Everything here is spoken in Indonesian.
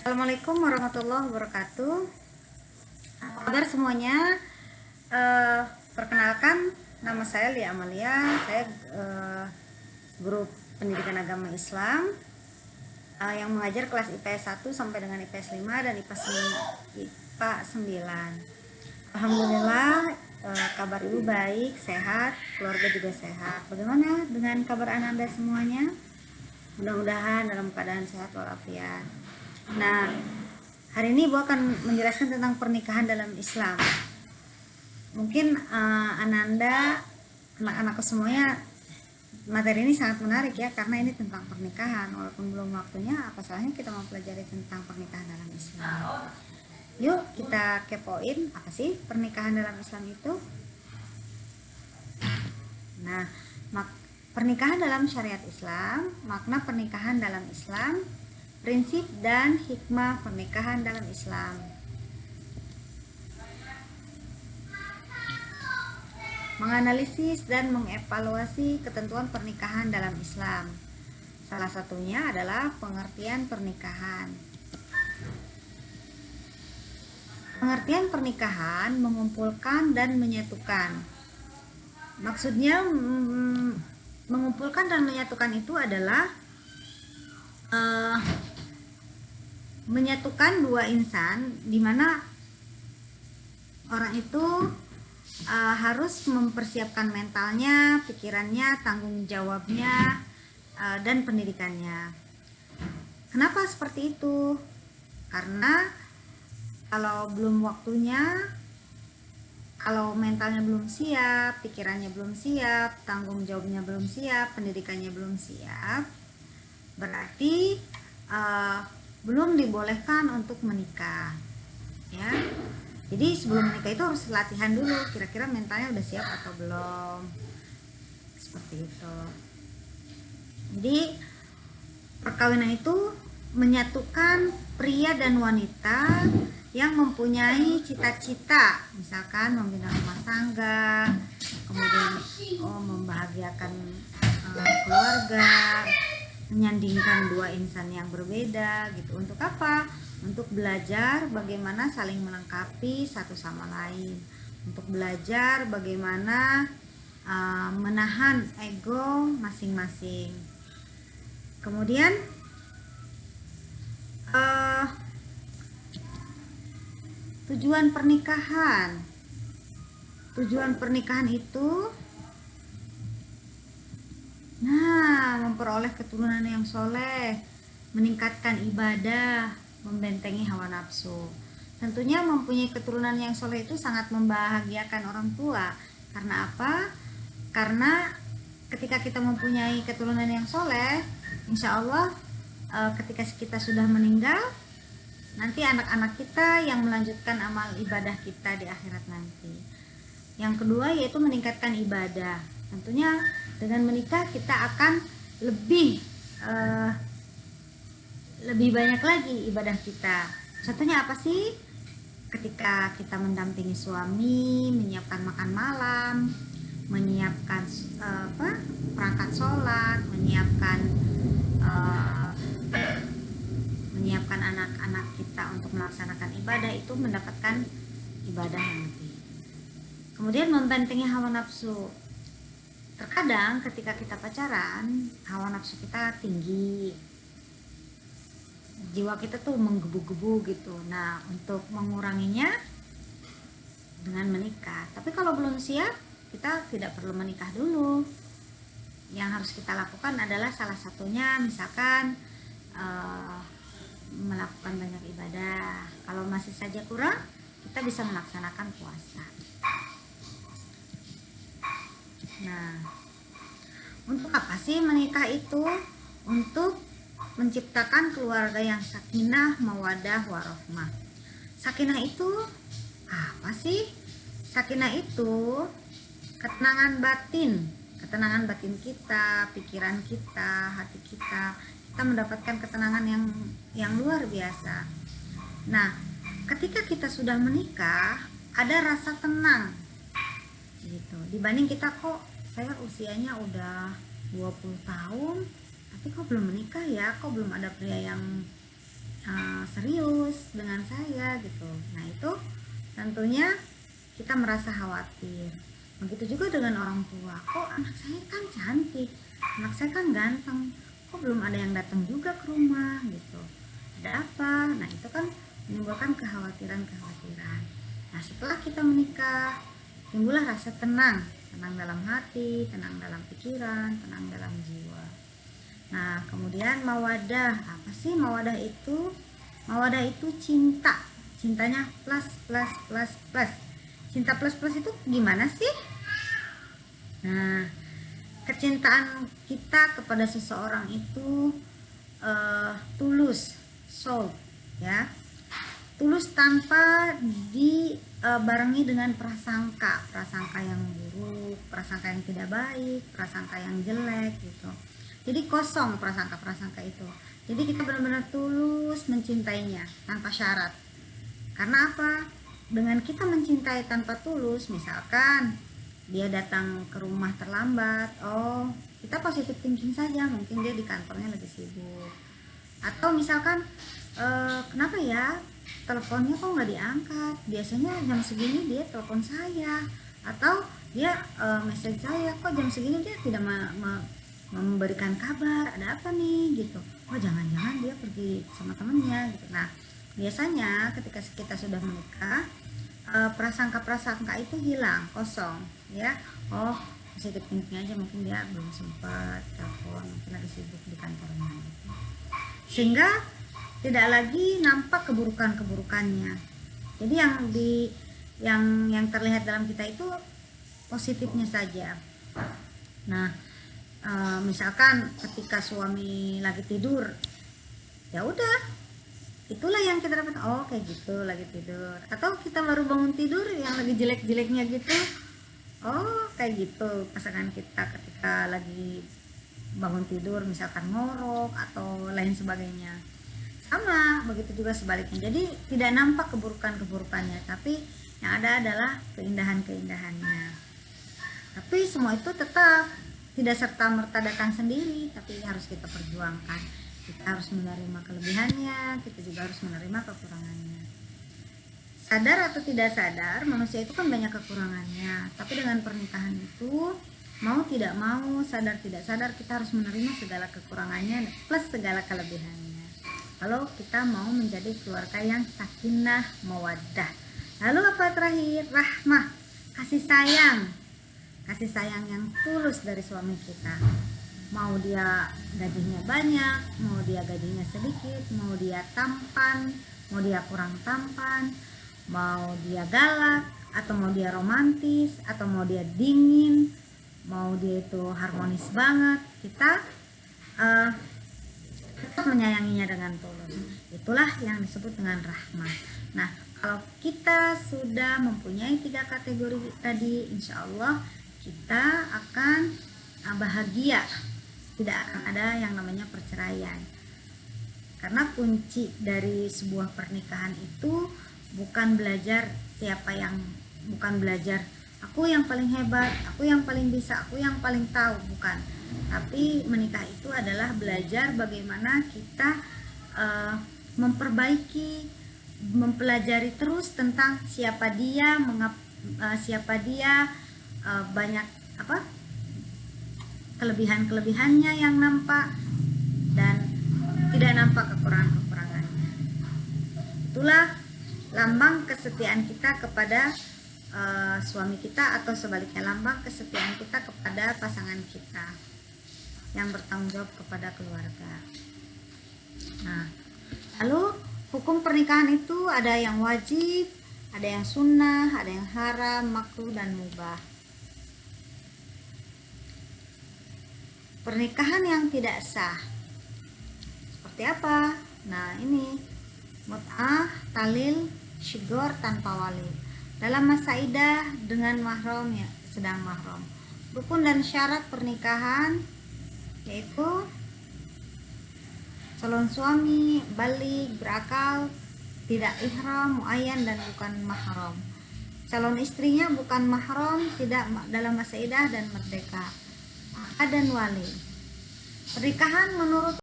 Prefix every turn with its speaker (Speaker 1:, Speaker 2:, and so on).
Speaker 1: Assalamualaikum warahmatullahi wabarakatuh. Apa kabar semuanya? Eh, Perkenalkan, nama saya Lia Amalia. Saya guru pendidikan agama Islam yang mengajar kelas IPS 1 sampai dengan IPS 5 dan IPA 9. Alhamdulillah, kabar ibu baik, sehat, keluarga juga sehat. Bagaimana dengan kabar Anda semuanya? Mudah-mudahan dalam keadaan sehat walafiat. Nah, hari ini Ibu akan menjelaskan tentang pernikahan dalam Islam. Mungkin Ananda, anak-anakku semuanya, materi ini sangat menarik ya, karena ini tentang pernikahan. Walaupun belum waktunya, apa salahnya kita mempelajari tentang pernikahan dalam Islam. Yuk kita kepoin, apa sih pernikahan dalam Islam itu? Nah, pernikahan dalam syariat Islam, makna pernikahan dalam Islam, prinsip dan hikmah pernikahan dalam Islam. Menganalisis dan mengevaluasi ketentuan pernikahan dalam Islam. Salah satunya adalah pengertian pernikahan. Pengertian pernikahan mengumpulkan dan menyatukan. Maksudnya mengumpulkan dan menyatukan itu adalah menyatukan dua insan, di mana orang itu harus mempersiapkan mentalnya, pikirannya, tanggung jawabnya, dan pendidikannya. Kenapa seperti itu? Karena kalau belum waktunya, kalau mentalnya belum siap, pikirannya belum siap, tanggung jawabnya belum siap, pendidikannya belum siap, berarti belum dibolehkan untuk menikah ya. Jadi sebelum menikah itu harus latihan dulu, kira-kira mentalnya udah siap atau belum, seperti itu. Jadi perkawinan itu menyatukan pria dan wanita yang mempunyai cita-cita, misalkan membina rumah tangga, kemudian membahagiakan keluarga, menyandingkan dua insan yang berbeda gitu. Untuk apa? Untuk belajar bagaimana saling melengkapi satu sama lain, untuk belajar bagaimana menahan ego masing-masing. Kemudian tujuan pernikahan itu memperoleh keturunan yang soleh, meningkatkan ibadah, membentengi hawa nafsu. Tentunya mempunyai keturunan yang soleh itu sangat membahagiakan orang tua. Karena apa? Karena ketika kita mempunyai keturunan yang soleh, insya Allah ketika kita sudah meninggal, nanti anak-anak kita yang melanjutkan amal ibadah kita di akhirat nanti. Yang kedua yaitu meningkatkan ibadah. Tentunya dengan menikah kita akan lebih banyak lagi ibadah kita. Contohnya apa sih? Ketika kita mendampingi suami, menyiapkan makan malam, menyiapkan perangkat sholat, menyiapkan anak-anak kita untuk melaksanakan ibadah, itu mendapatkan ibadah yang lebih. Kemudian membentengi hawa nafsu. Terkadang ketika kita pacaran, hawa nafsu kita tinggi, jiwa kita tuh menggebu-gebu gitu. Nah, untuk menguranginya dengan menikah. Tapi kalau belum siap, kita tidak perlu menikah dulu. Yang harus kita lakukan adalah salah satunya misalkan melakukan banyak ibadah. Kalau masih saja kurang, kita bisa melaksanakan puasa. Nah, untuk apa sih menikah itu? Untuk menciptakan keluarga yang sakinah, mawadah, warahmah. Sakinah itu apa sih? Sakinah itu ketenangan batin kita, pikiran kita, hati kita. Kita mendapatkan ketenangan yang luar biasa. Nah, ketika kita sudah menikah, ada rasa tenang gitu. Dibanding kita, kok saya usianya udah 20 tahun tapi kok belum menikah ya, kok belum ada pria yang serius dengan saya gitu. Nah itu tentunya kita merasa khawatir. Begitu juga dengan orang tua, kok anak saya kan cantik, anak saya kan ganteng, kok belum ada yang datang juga ke rumah gitu, ada apa? Nah itu kan menimbulkan kekhawatiran. Nah setelah kita menikah, timbullah rasa tenang dalam hati, tenang dalam pikiran, tenang dalam jiwa. Nah kemudian mawadah, apa sih mawadah itu? Mawadah itu cinta, cintanya plus plus plus plus. Cinta plus plus itu gimana sih? Nah kecintaan kita kepada seseorang itu tulus, soul, ya, tulus tanpa dibarengi dengan prasangka yang buruk, prasangka yang tidak baik, prasangka yang jelek gitu. Jadi kosong prasangka itu. Jadi kita benar-benar tulus mencintainya tanpa syarat. Karena apa? Dengan kita mencintai tanpa tulus, misalkan dia datang ke rumah terlambat, oh kita positif thinking saja, mungkin dia di kantornya lagi sibuk. Atau misalkan kenapa ya teleponnya kok nggak diangkat, biasanya jam segini dia telepon saya, atau dia message saya, kok jam segini dia tidak memberikan kabar, ada apa nih gitu. Oh jangan-jangan dia pergi sama temennya gitu. Nah biasanya ketika kita sudah menikah, prasangka itu hilang, kosong ya. Oh positif thinking aja, mungkin dia belum sempat telepon, mungkin lagi sibuk di kantornya gitu. Sehingga tidak lagi nampak keburukannya. Jadi yang terlihat dalam kita itu positifnya saja. Nah misalkan ketika suami lagi tidur, ya udah itulah yang kita dapat, oh kayak gitu lagi tidur. Atau kita baru bangun tidur yang lagi jelek-jeleknya gitu, oh kayak gitu pasangan kita ketika lagi bangun tidur, misalkan ngorok atau lain sebagainya. Sama begitu juga sebaliknya. Jadi tidak nampak keburukannya, tapi yang ada adalah keindahannya. Tapi semua itu tetap tidak serta-merta datang sendiri, tapi harus kita perjuangkan. Kita harus menerima kelebihannya, kita juga harus menerima kekurangannya. Sadar atau tidak sadar, manusia itu kan banyak kekurangannya, tapi dengan pernikahan itu, mau tidak mau, sadar tidak sadar, kita harus menerima segala kekurangannya plus segala kelebihannya. Kalau kita mau menjadi keluarga yang sakinah mawaddah. Lalu apa terakhir? Rahmah, kasih sayang yang tulus dari suami kita. Mau dia gajinya banyak, mau dia gajinya sedikit, mau dia tampan, mau dia kurang tampan, mau dia galak, atau mau dia romantis, atau mau dia dingin, mau dia itu harmonis banget, kita tetap menyayanginya dengan tulus. Itulah yang disebut dengan rahmah. Nah kalau kita sudah mempunyai 3 kategori tadi, insya Allah kita akan bahagia, tidak akan ada yang namanya perceraian. Karena kunci dari sebuah pernikahan itu bukan belajar bukan belajar aku yang paling hebat, aku yang paling bisa, aku yang paling tahu, bukan. Tapi menikah itu adalah belajar bagaimana kita memperbaiki, mempelajari terus tentang siapa dia, banyak apa kelebihannya yang nampak dan tidak nampak kekurangannya. Itulah lambang kesetiaan kita kepada suami kita, atau sebaliknya lambang kesetiaan kita kepada pasangan kita yang bertanggung jawab kepada keluarga. Nah, lalu hukum pernikahan itu ada yang wajib, ada yang sunnah, ada yang haram, makruh, dan mubah. Pernikahan yang tidak sah seperti apa? Nah ini mut'ah, talil, syigor tanpa wali, dalam masa idah dengan mahram ya sedang mahram. Rukun dan syarat pernikahan yaitu calon suami balik, berakal, tidak ihram, muayyan, dan bukan mahram. Calon istrinya bukan mahram, tidak dalam masa idah, dan merdeka. Dan wali. Pernikahan menurut